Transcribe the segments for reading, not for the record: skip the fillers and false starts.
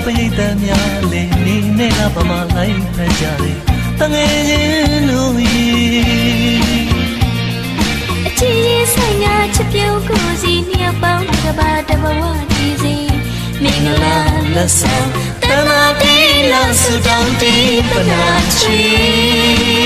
ပရိသတ်များလေနေနဲ့ကပမာလိုက်ဖက်ကြတယ်တငယ်ချင်းတို့အချစ်ရေးဆိုင်ရာချစ်ပြုံးကိုစီနှစ်ယောက်ပေါင်းတစ်ပါးတစ်ဘဝတည်စီမင်္ဂလာလက်ဆောင်တမတေးလောက်ဆူတောင်းတေးပနာချီ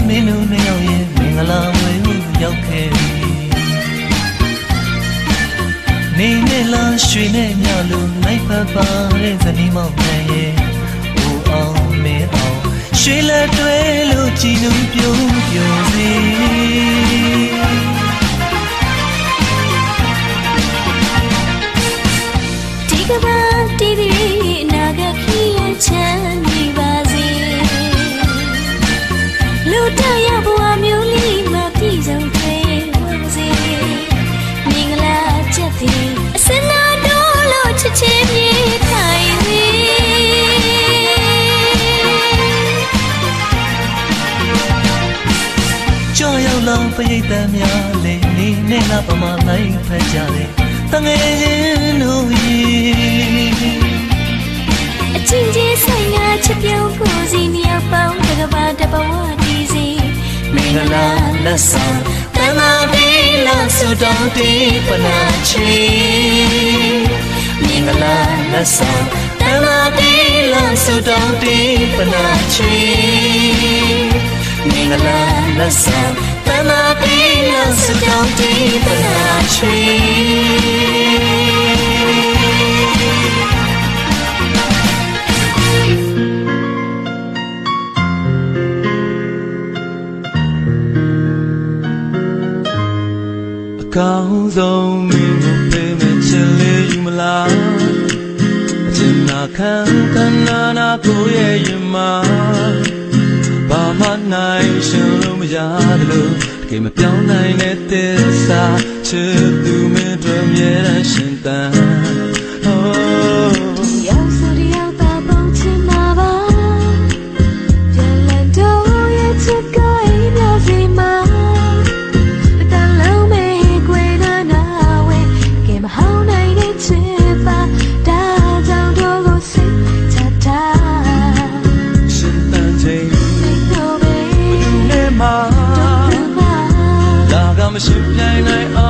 မင်းတို့နှစ်ယောက်ရဲ့မင်္ဂလာဝဲရောက်ခဲ့ပြီနေနဲ့လားရွှေနဲ့ညလို့လိုက်ဖက်ပါတဲ့ဇနီးမောင်နှံရဲ့ဟိုအောင်မင်းအောင်ရွှေလက်တွဲလို့ကြည်နူးပြုံးပြုံးစီဒီကဘာတီဗီနာဂခီရဲ့ချမ်းမြေပါစေလူတရဘဝမျိုးလေးမှာပြည့်စုံသေးပါစေမင်္ဂလာချက်သည်အစနာတော်လို့ချစ်ချင်းမြေခိုင်စေကြောက်ရောက်လောင်ပရိသတ်များလေနေနဲ့ငါပမာလိုက်ဖက်ကြတယ်တငယ်ချင်းတို့အချင်းချင်းဆိုင်ရာချစ်ပြုံးကိုစီနှစ်ယောက်ပေါင်းတစ်ကဘာတစ်ဘဝတည်စီမင်္ဂလာလက်ဆောင်တမတေးလောက်ဆူတောင်းတေးပနာချီမင်္ဂလာလက်ဆောင်တမတေးလောက်ဆူတောင်းတေးပနာချီမင်္ဂလာလက်ဆောင်တမတေးလောက်ဆူတောင်းတေးပနာချီကောင်းဆုံးမင်းကိုပေးမဲ့ချစ်လေးယူမလားအချင်နာခံခဏနာကိုရဲ့ရင်မှာဘာမှနိုင်ရှင်လို့မရတယ်လို့တကယ်မပြောင်းနိုင်တဲ့သစ္စာချစ်သူမင်းတို့မြဲတမ်းရှင်သန်ရောက်စရရောက်တာပုံချင်မှာပါပြန်လည်တော့ရဲ့ချစ်ကိုပြစီမှာမရှိပြိုင်နိုင်